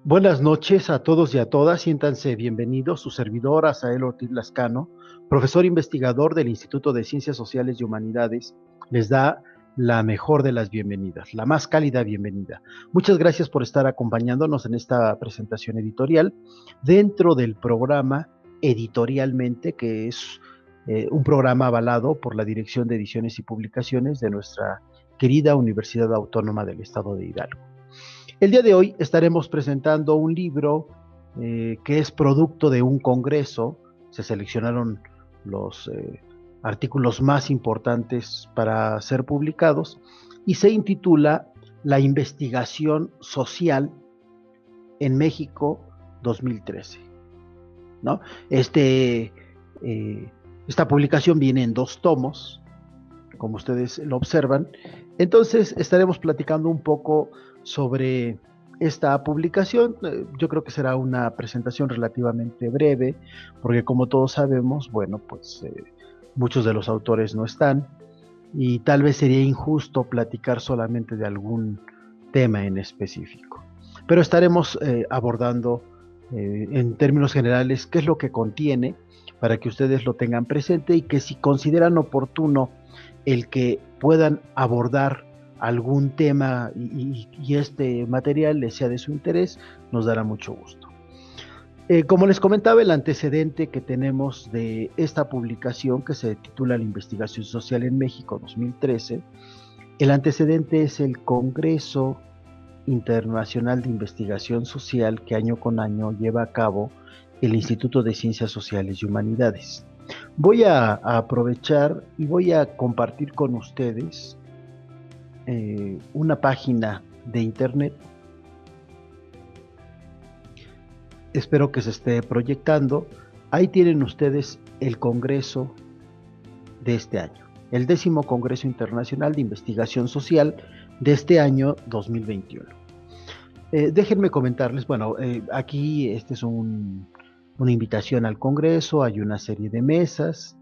Buenas noches a todos y a todas, siéntanse bienvenidos. Su servidor, Asael Ortiz Lascano, profesor investigador del Instituto de Ciencias Sociales y Humanidades, les da la mejor de las bienvenidas, la más cálida bienvenida. Muchas gracias por estar acompañándonos en esta presentación editorial dentro del programa Editorialmente, que es un programa avalado por la Dirección de Ediciones y Publicaciones de nuestra querida Universidad Autónoma del Estado de Hidalgo. El día de hoy estaremos presentando un libro que es producto de un congreso. Se seleccionaron los artículos más importantes para ser publicados y se intitula La investigación social en México 2013, ¿no? Esta publicación viene en 2 tomos, como ustedes lo observan. Entonces estaremos platicando un poco sobre esta publicación. Yo creo que será una presentación relativamente breve, porque como todos sabemos, bueno, pues muchos de los autores no están y tal vez sería injusto platicar solamente de algún tema en específico. Pero estaremos abordando en términos generales qué es lo que contiene para que ustedes lo tengan presente y que si consideran oportuno el que puedan abordar algún tema y este material les sea de su interés, nos dará mucho gusto. Como les comentaba, el antecedente que tenemos de esta publicación, que se titula La investigación social en México 2013, el antecedente es el Congreso Internacional de Investigación Social que año con año lleva a cabo el Instituto de Ciencias Sociales y Humanidades. Voy a aprovechar y voy a compartir con ustedes una página de internet. Espero que se esté proyectando. Ahí tienen ustedes el congreso de este año, el 10º Congreso Internacional de Investigación Social de este año 2021. Déjenme comentarles, bueno, aquí este es una invitación al Congreso, hay una serie de mesas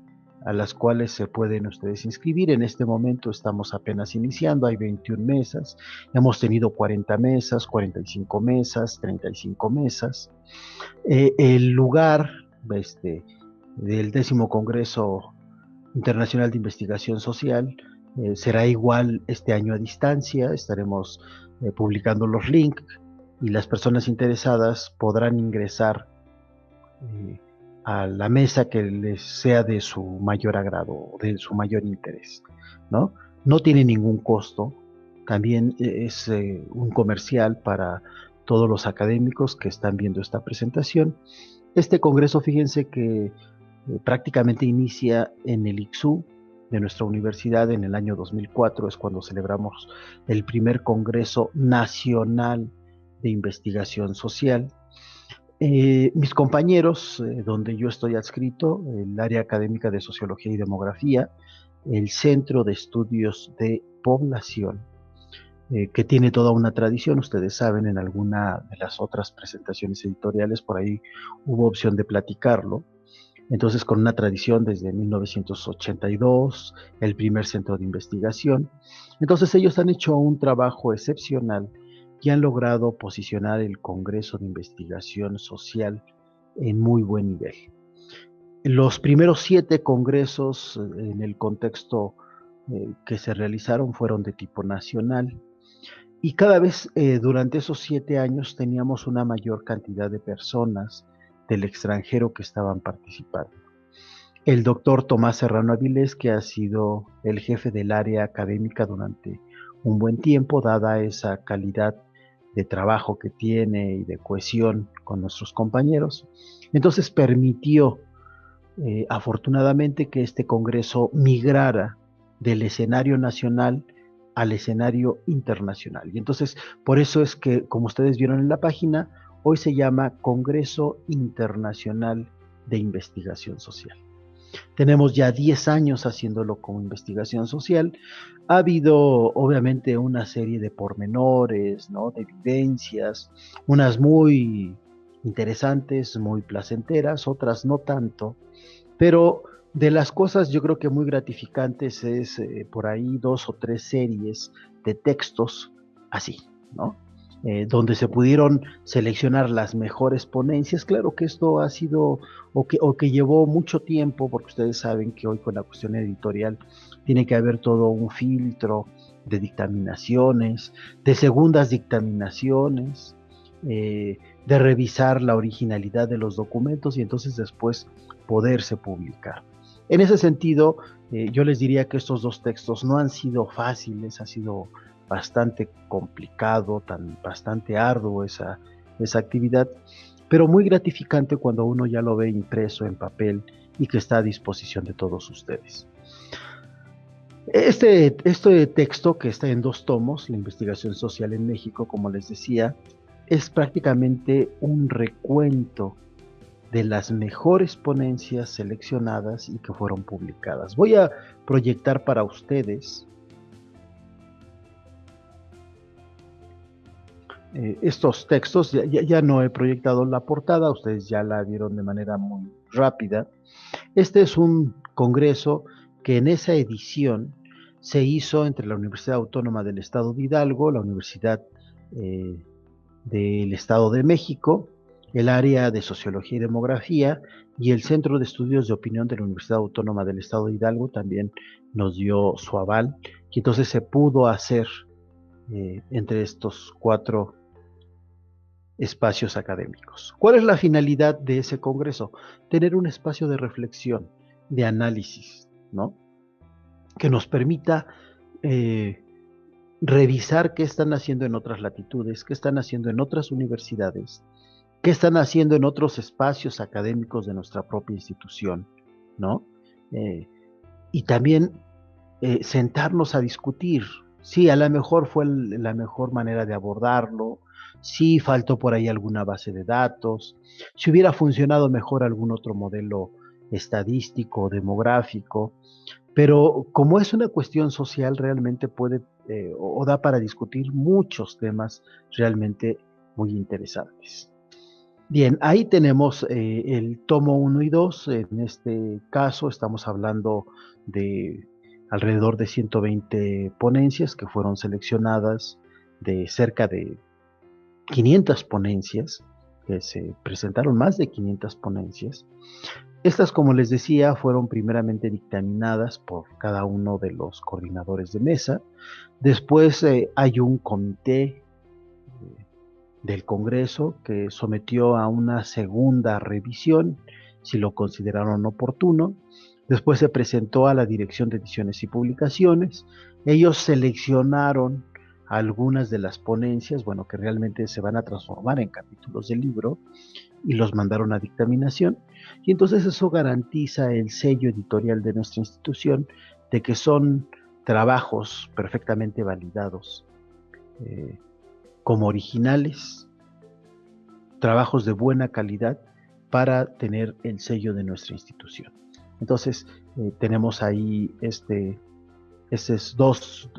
a las cuales se pueden ustedes inscribir. En este momento estamos apenas iniciando, hay 21 mesas, hemos tenido 40 mesas, 45 mesas, 35 mesas. El lugar del 10º Congreso Internacional de Investigación Social será igual este año a distancia. Estaremos publicando los links y las personas interesadas podrán ingresar a la mesa que les sea de su mayor agrado, de su mayor interés, ¿no? No tiene ningún costo, también es un comercial para todos los académicos que están viendo esta presentación. Este congreso, fíjense que prácticamente inicia en el ICSU de nuestra universidad en el año 2004, es cuando celebramos el primer Congreso Nacional de Investigación Social. Mis compañeros, donde yo estoy adscrito, el área académica de Sociología y Demografía, el Centro de Estudios de Población, que tiene toda una tradición. Ustedes saben, en alguna de las otras presentaciones editoriales por ahí hubo opción de platicarlo. Entonces, con una tradición desde 1982, el primer centro de investigación. Entonces, ellos han hecho un trabajo excepcional y han logrado posicionar el Congreso de Investigación Social en muy buen nivel. Los primeros 7 congresos en el contexto que se realizaron fueron de tipo nacional y cada vez durante esos 7 años teníamos una mayor cantidad de personas del extranjero que estaban participando. El doctor Tomás Serrano Avilés, que ha sido el jefe del área académica durante un buen tiempo, dada esa calidad de trabajo que tiene y de cohesión con nuestros compañeros, entonces permitió afortunadamente que este congreso migrara del escenario nacional al escenario internacional. Y entonces, por eso es que, como ustedes vieron en la página, hoy se llama Congreso Internacional de Investigación Social. Tenemos ya 10 años haciéndolo como investigación social. Ha habido obviamente una serie de pormenores, ¿no? De evidencias, unas muy interesantes, muy placenteras, otras no tanto, pero de las cosas yo creo que muy gratificantes es por ahí 2 o 3 series de textos así, ¿no? donde se pudieron seleccionar las mejores ponencias. Claro que esto ha sido o que llevó mucho tiempo, porque ustedes saben que hoy con la cuestión editorial tiene que haber todo un filtro de dictaminaciones, de segundas dictaminaciones, de revisar la originalidad de los documentos y entonces después poderse publicar. En ese sentido, yo les diría que estos dos textos no han sido fáciles, ha sido bastante complicado, bastante arduo esa actividad, pero muy gratificante cuando uno ya lo ve impreso en papel y que está a disposición de todos ustedes. Este texto, que está en 2 tomos, La investigación social en México, como les decía, es prácticamente un recuento de las mejores ponencias seleccionadas y que fueron publicadas. Voy a proyectar para ustedes estos textos. Ya no he proyectado la portada, ustedes ya la vieron de manera muy rápida. Este es un congreso que en esa edición se hizo entre la Universidad Autónoma del Estado de Hidalgo, la Universidad eh, del Estado de México, el área de Sociología y Demografía y el Centro de Estudios de Opinión de la Universidad Autónoma del Estado de Hidalgo también nos dio su aval, y entonces se pudo hacer entre estos 4 espacios académicos. ¿Cuál es la finalidad de ese congreso? Tener un espacio de reflexión, de análisis, ¿no? Que nos permita eh, revisar qué están haciendo en otras latitudes, qué están haciendo en otras universidades, qué están haciendo en otros espacios académicos de nuestra propia institución, ¿no? Eh, y también sentarnos a discutir. Sí, a lo mejor fue la mejor manera de abordarlo, sí faltó por ahí alguna base de datos, si hubiera funcionado mejor algún otro modelo estadístico, demográfico, pero como es una cuestión social, realmente puede o da para discutir muchos temas realmente muy interesantes. Bien, ahí tenemos el tomo 1 y 2. En este caso estamos hablando de alrededor de 120 ponencias que fueron seleccionadas de cerca de 500 ponencias, que se presentaron más de 500 ponencias. Estas, como les decía, fueron primeramente dictaminadas por cada uno de los coordinadores de mesa. Después hay un comité del Congreso que sometió a una segunda revisión, si lo consideraron oportuno. Después se presentó a la Dirección de Ediciones y Publicaciones. Ellos seleccionaron algunas de las ponencias, bueno, que realmente se van a transformar en capítulos del libro, y los mandaron a dictaminación. Y entonces eso garantiza el sello editorial de nuestra institución de que son trabajos perfectamente validados eh, como originales, trabajos de buena calidad para tener el sello de nuestra institución. Entonces, tenemos ahí estos 2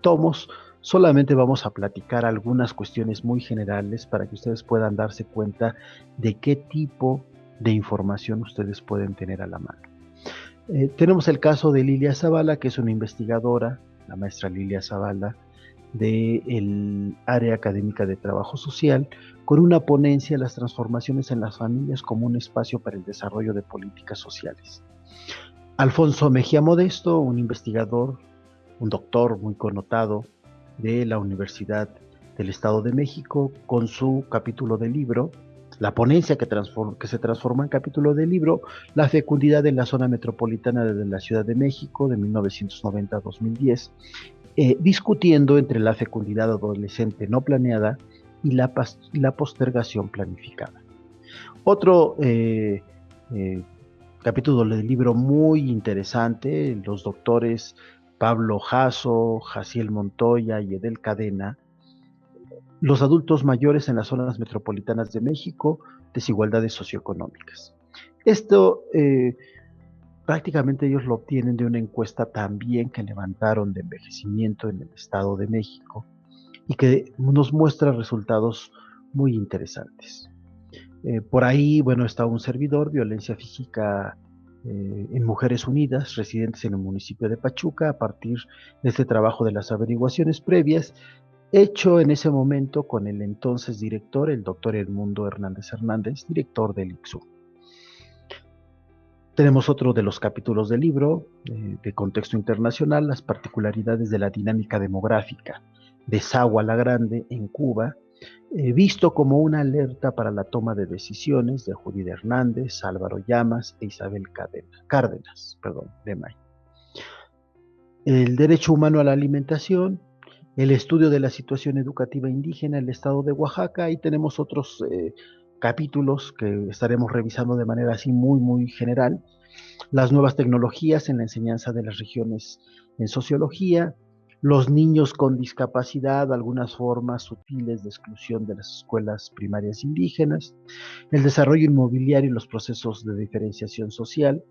tomos. Solamente vamos a platicar algunas cuestiones muy generales para que ustedes puedan darse cuenta de qué tipo de información ustedes pueden tener a la mano. Tenemos el caso de Lilia Zavala, que es una investigadora, la maestra Lilia Zavala, del área académica de trabajo social, con una ponencia Las transformaciones en las familias como un espacio para el desarrollo de políticas sociales. Alfonso Mejía Modesto, un investigador, un doctor muy connotado de la Universidad del Estado de México, con su capítulo de libro, la ponencia que se transforma en capítulo de libro, La fecundidad en la zona metropolitana de la Ciudad de México, de 1990 a 2010, discutiendo entre la fecundidad adolescente no planeada y la postergación planificada. Otro capítulo del libro muy interesante, los doctores Pablo Jasso, Jaciel Montoya y Edel Cadena, los adultos mayores en las zonas metropolitanas de México, desigualdades socioeconómicas. Esto prácticamente ellos lo obtienen de una encuesta también que levantaron de envejecimiento en el Estado de México y que nos muestra resultados muy interesantes. Por ahí, bueno, está un servidor, violencia física en Mujeres Unidas, residentes en el municipio de Pachuca, a partir de este trabajo de las averiguaciones previas, hecho en ese momento con el entonces director, el doctor Edmundo Hernández Hernández, director del ICSU. Tenemos otro de los capítulos del libro, de contexto internacional, las particularidades de la dinámica demográfica de Sagua la Grande en Cuba, visto como una alerta para la toma de decisiones de Judith Hernández, Álvaro Llamas e Isabel Cárdenas de May. El derecho humano a la alimentación, el estudio de la situación educativa indígena en el estado de Oaxaca, y tenemos otros capítulos que estaremos revisando de manera así muy general. Las nuevas tecnologías en la enseñanza de las regiones en sociología, los niños con discapacidad, algunas formas sutiles de exclusión de las escuelas primarias indígenas, el desarrollo inmobiliario y los procesos de diferenciación social,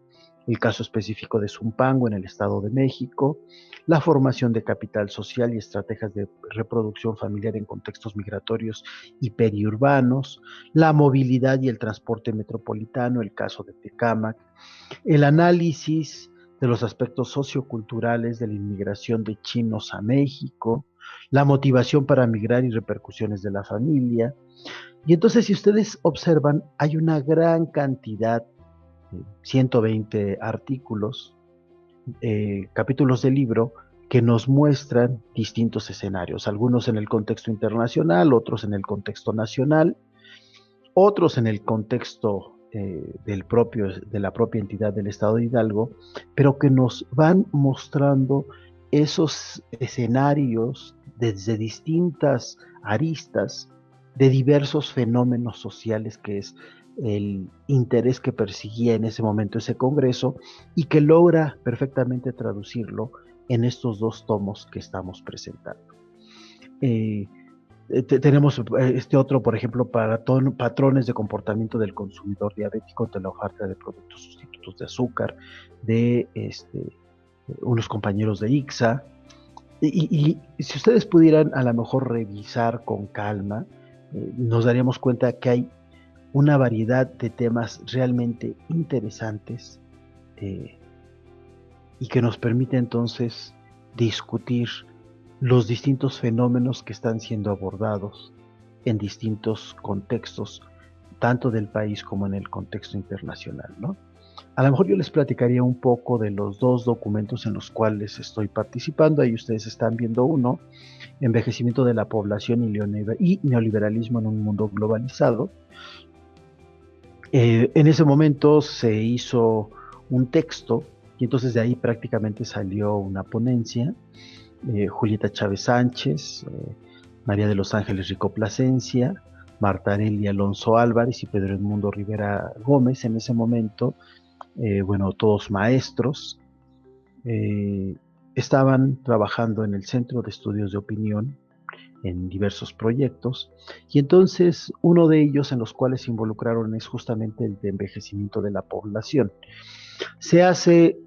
el caso específico de Zumpango en el Estado de México, la formación de capital social y estrategias de reproducción familiar en contextos migratorios y periurbanos, la movilidad y el transporte metropolitano, el caso de Tecámac, el análisis de los aspectos socioculturales de la inmigración de chinos a México, la motivación para migrar y repercusiones de la familia. Y entonces, si ustedes observan, hay una gran cantidad, 120 artículos, capítulos del libro, que nos muestran distintos escenarios, algunos en el contexto internacional, otros en el contexto nacional, otros en el contexto de la propia entidad del Estado de Hidalgo, pero que nos van mostrando esos escenarios desde distintas aristas de diversos fenómenos sociales, que es el interés que perseguía en ese momento ese Congreso, y que logra perfectamente traducirlo en estos dos tomos que estamos presentando. Tenemos este otro, por ejemplo, para patrones de comportamiento del consumidor diabético de la oferta de productos sustitutos de azúcar, de unos compañeros de ICSA. Y si ustedes pudieran a lo mejor revisar con calma, nos daríamos cuenta que hay una variedad de temas realmente interesantes, y que nos permite entonces discutir los distintos fenómenos que están siendo abordados en distintos contextos, tanto del país como en el contexto internacional, ¿no? A lo mejor yo les platicaría un poco de los dos documentos en los cuales estoy participando. Ahí ustedes están viendo uno, Envejecimiento de la población y neoliberalismo en un mundo globalizado. En ese momento se hizo un texto y entonces de ahí prácticamente salió una ponencia. Julieta Chávez Sánchez, María de los Ángeles Rico Plasencia, Marta Areli Alonso Álvarez y Pedro Edmundo Rivera Gómez en ese momento, todos maestros, estaban trabajando en el Centro de Estudios de Opinión en diversos proyectos, y entonces uno de ellos en los cuales se involucraron es justamente el de envejecimiento de la población. Se hace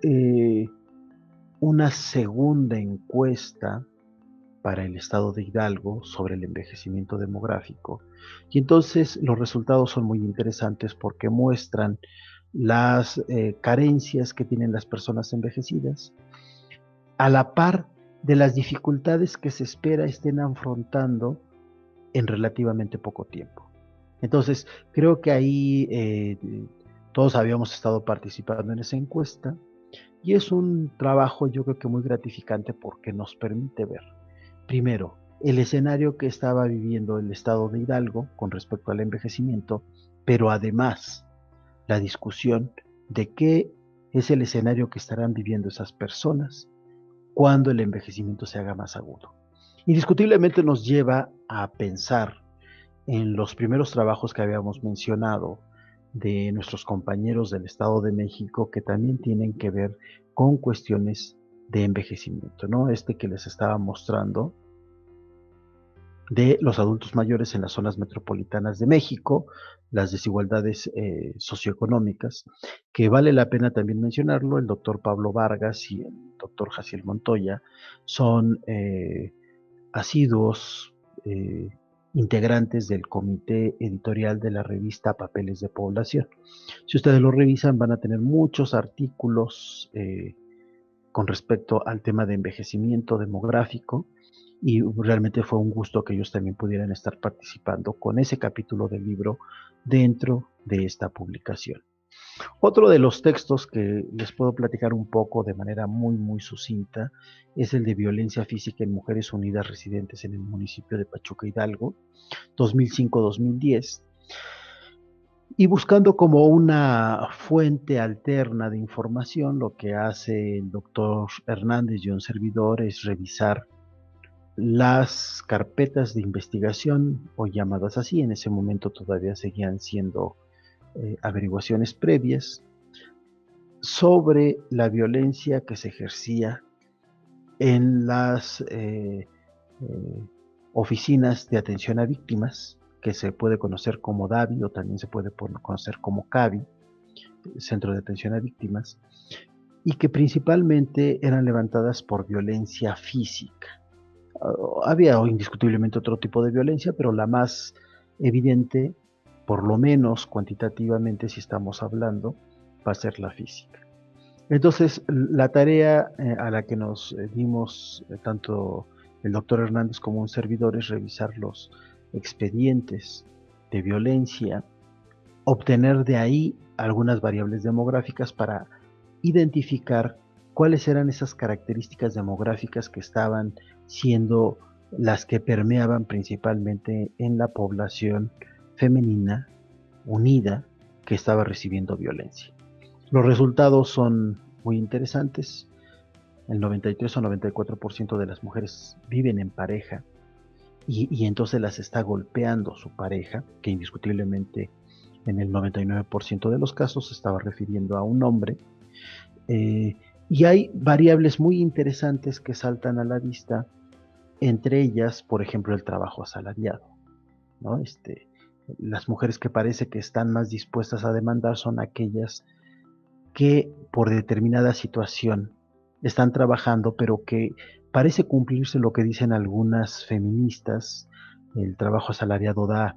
una segunda encuesta para el estado de Hidalgo sobre el envejecimiento demográfico, y entonces los resultados son muy interesantes porque muestran las carencias que tienen las personas envejecidas, a la par de las dificultades que se espera estén afrontando en relativamente poco tiempo. Entonces, creo que ahí todos habíamos estado participando en esa encuesta, y es un trabajo yo creo que muy gratificante porque nos permite ver, primero, el escenario que estaba viviendo el estado de Hidalgo con respecto al envejecimiento, pero además la discusión de qué es el escenario que estarán viviendo esas personas cuando el envejecimiento se haga más agudo. Indiscutiblemente nos lleva a pensar en los primeros trabajos que habíamos mencionado de nuestros compañeros del Estado de México, que también tienen que ver con cuestiones de envejecimiento, ¿no? Este que les estaba mostrando de los adultos mayores en las zonas metropolitanas de México, las desigualdades socioeconómicas, que vale la pena también mencionarlo. El doctor Pablo Vargas y el doctor Jaciel Montoya son asiduos integrantes del comité editorial de la revista Papeles de Población. Si ustedes lo revisan, van a tener muchos artículos con respecto al tema de envejecimiento demográfico, y realmente fue un gusto que ellos también pudieran estar participando con ese capítulo del libro dentro de esta publicación. Otro de los textos que les puedo platicar un poco de manera muy sucinta es el de Violencia Física en Mujeres Unidas residentes en el municipio de Pachuca Hidalgo, 2005-2010, y buscando como una fuente alterna de información, lo que hace el doctor Hernández y un servidor es revisar las carpetas de investigación, o llamadas así, en ese momento todavía seguían siendo averiguaciones previas, sobre la violencia que se ejercía en las oficinas de atención a víctimas, que se puede conocer como DAVI o también se puede conocer como CAVI, Centro de Atención a Víctimas, y que principalmente eran levantadas por violencia física. Había indiscutiblemente otro tipo de violencia, pero la más evidente, por lo menos cuantitativamente, si estamos hablando, va a ser la física. Entonces, la tarea a la que nos dimos tanto el doctor Hernández como un servidor es revisar los expedientes de violencia, obtener de ahí algunas variables demográficas para identificar cuáles eran esas características demográficas que estaban siendo las que permeaban principalmente en la población femenina unida que estaba recibiendo violencia. Los resultados son muy interesantes. El 93 o 94% de las mujeres viven en pareja y entonces las está golpeando su pareja, que indiscutiblemente en el 99% de los casos se estaba refiriendo a un hombre. Y hay variables muy interesantes que saltan a la vista, entre ellas, por ejemplo, el trabajo asalariado, ¿no? Las mujeres que parece que están más dispuestas a demandar son aquellas que por determinada situación están trabajando, pero que parece cumplirse lo que dicen algunas feministas: el trabajo asalariado da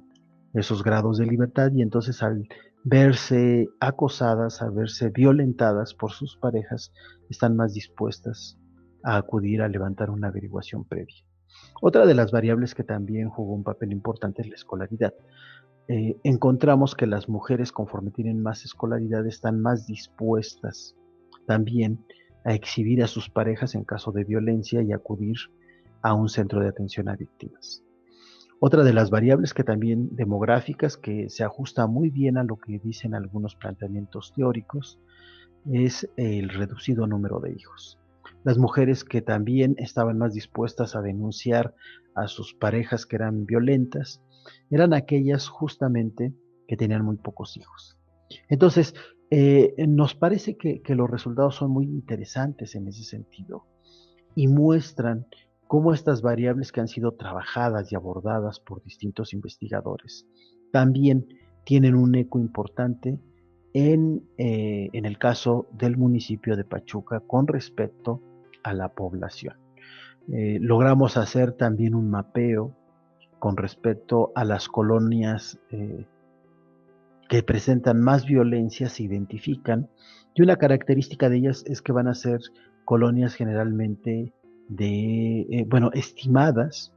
esos grados de libertad, y entonces al verse acosadas, al verse violentadas por sus parejas, están más dispuestas a acudir a levantar una averiguación previa. Otra de las variables que también jugó un papel importante es la escolaridad. Encontramos que las mujeres, conforme tienen más escolaridad, están más dispuestas también a exhibir a sus parejas en caso de violencia y acudir a un centro de atención a víctimas. Otra de las variables que también demográficas, que se ajusta muy bien a lo que dicen algunos planteamientos teóricos, es el reducido número de hijos. Las mujeres que también estaban más dispuestas a denunciar a sus parejas que eran violentas, eran aquellas justamente que tenían muy pocos hijos. Entonces, nos parece que los resultados son muy interesantes en ese sentido y muestran cómo estas variables que han sido trabajadas y abordadas por distintos investigadores también tienen un eco importante en el caso del municipio de Pachuca con respecto a la población. Logramos hacer también un mapeo con respecto a las colonias que presentan más violencia, se identifican, y una característica de ellas es que van a ser colonias generalmente estimadas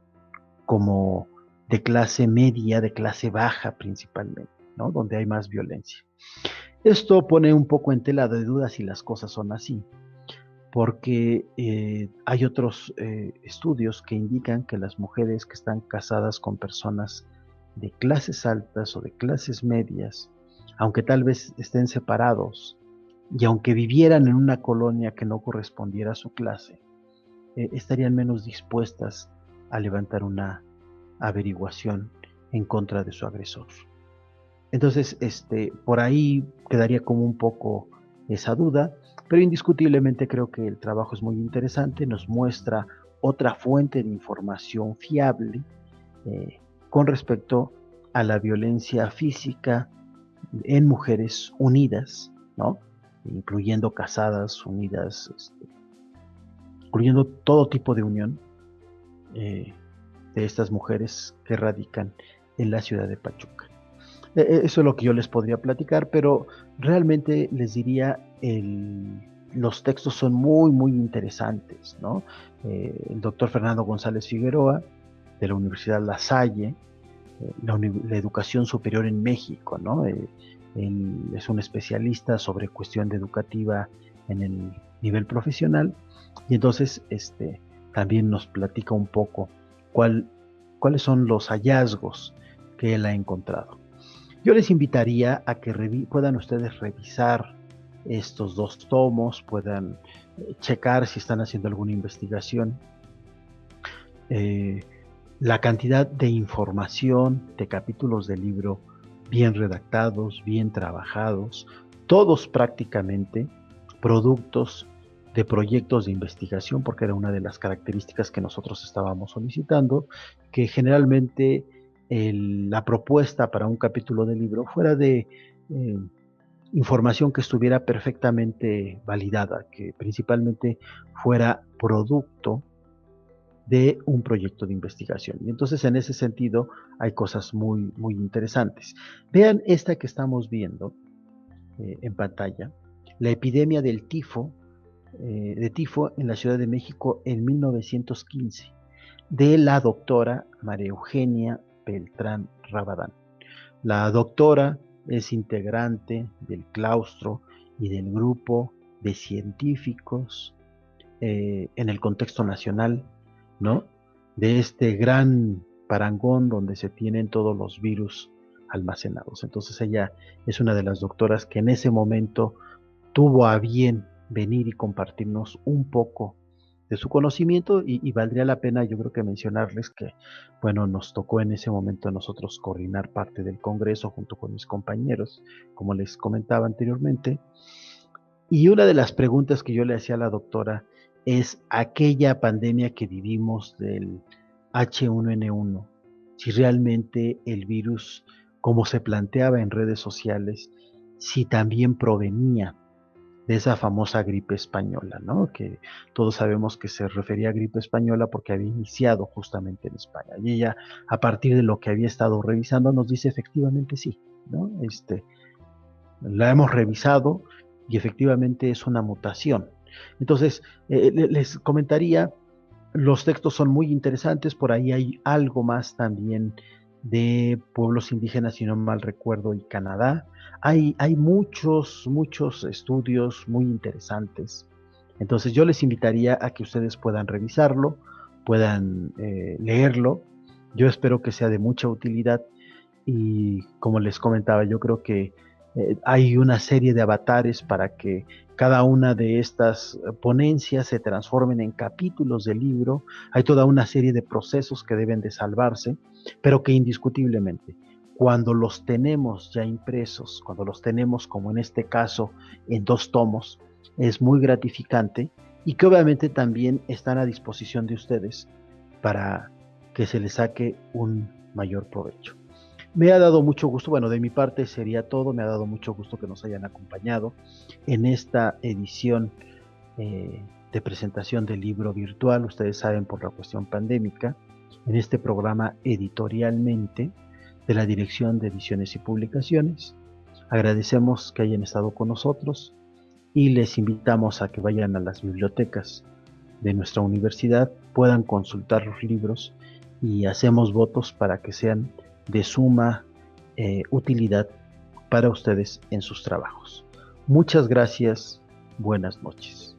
como de clase media, de clase baja principalmente, ¿no? Donde hay más violencia. Esto pone un poco en tela de duda si las cosas son así, porque hay otros estudios que indican que las mujeres que están casadas con personas de clases altas o de clases medias, aunque tal vez estén separados y aunque vivieran en una colonia que no correspondiera a su clase, estarían menos dispuestas a levantar una averiguación en contra de su agresor. Entonces, por ahí quedaría como un poco esa duda, pero indiscutiblemente creo que el trabajo es muy interesante, nos muestra otra fuente de información fiable con respecto a la violencia física en mujeres unidas, ¿no? Incluyendo casadas, unidas, incluyendo todo tipo de unión de estas mujeres que radican en la ciudad de Pachuca. Eso es lo que yo les podría platicar, pero realmente les diría los textos son muy, muy interesantes, ¿no? El doctor Fernando González Figueroa, de la Universidad La Salle, la educación superior en México, ¿no? Él es un especialista sobre cuestión de educativa en el nivel profesional, y entonces también nos platica un poco cuáles son los hallazgos que él ha encontrado. Yo les invitaría a que puedan ustedes revisar estos dos tomos, puedan checar si están haciendo alguna investigación. La cantidad de información, de capítulos del libro bien redactados, bien trabajados, todos prácticamente productos de proyectos de investigación, porque era una de las características que nosotros estábamos solicitando, que generalmente la propuesta para un capítulo del libro fuera de información que estuviera perfectamente validada, que principalmente fuera producto de un proyecto de investigación. Y entonces en ese sentido hay cosas muy, muy interesantes. Vean esta que estamos viendo en pantalla, la epidemia del tifo, de tifo en la Ciudad de México en 1915, de la doctora María Eugenia Beltrán Rabadán. La doctora es integrante del claustro y del grupo de científicos en el contexto nacional, ¿no? De este gran parangón donde se tienen todos los virus almacenados. Entonces ella es una de las doctoras que en ese momento tuvo a bien venir y compartirnos un poco de su conocimiento y valdría la pena, yo creo que mencionarles que, bueno, nos tocó en ese momento a nosotros coordinar parte del Congreso junto con mis compañeros, como les comentaba anteriormente, y una de las preguntas que yo le hacía a la doctora es aquella pandemia que vivimos del H1N1, si realmente el virus, como se planteaba en redes sociales, si también provenía de esa famosa gripe española, ¿no? Que todos sabemos que se refería a gripe española porque había iniciado justamente en España. Y ella, a partir de lo que había estado revisando, nos dice efectivamente sí, ¿no? La hemos revisado y efectivamente es una mutación. Entonces, les comentaría, los textos son muy interesantes, por ahí hay algo más también de pueblos indígenas, si no mal recuerdo, y Canadá. Hay muchos, muchos estudios muy interesantes. Entonces yo les invitaría a que ustedes puedan revisarlo, puedan leerlo. Yo espero que sea de mucha utilidad y como les comentaba, yo creo que hay una serie de avatares para que cada una de estas ponencias se transformen en capítulos del libro. Hay toda una serie de procesos que deben de salvarse, pero que indiscutiblemente, cuando los tenemos ya impresos, cuando los tenemos como en este caso en dos tomos, es muy gratificante y que obviamente también están a disposición de ustedes para que se les saque un mayor provecho. Me ha dado mucho gusto, bueno, de mi parte sería todo, me ha dado mucho gusto que nos hayan acompañado en esta edición de presentación del libro virtual, ustedes saben por la cuestión pandémica, en este programa editorialmente de la Dirección de Ediciones y Publicaciones. Agradecemos que hayan estado con nosotros y les invitamos a que vayan a las bibliotecas de nuestra universidad, puedan consultar los libros y hacemos votos para que sean de suma utilidad para ustedes en sus trabajos. Muchas gracias, buenas noches.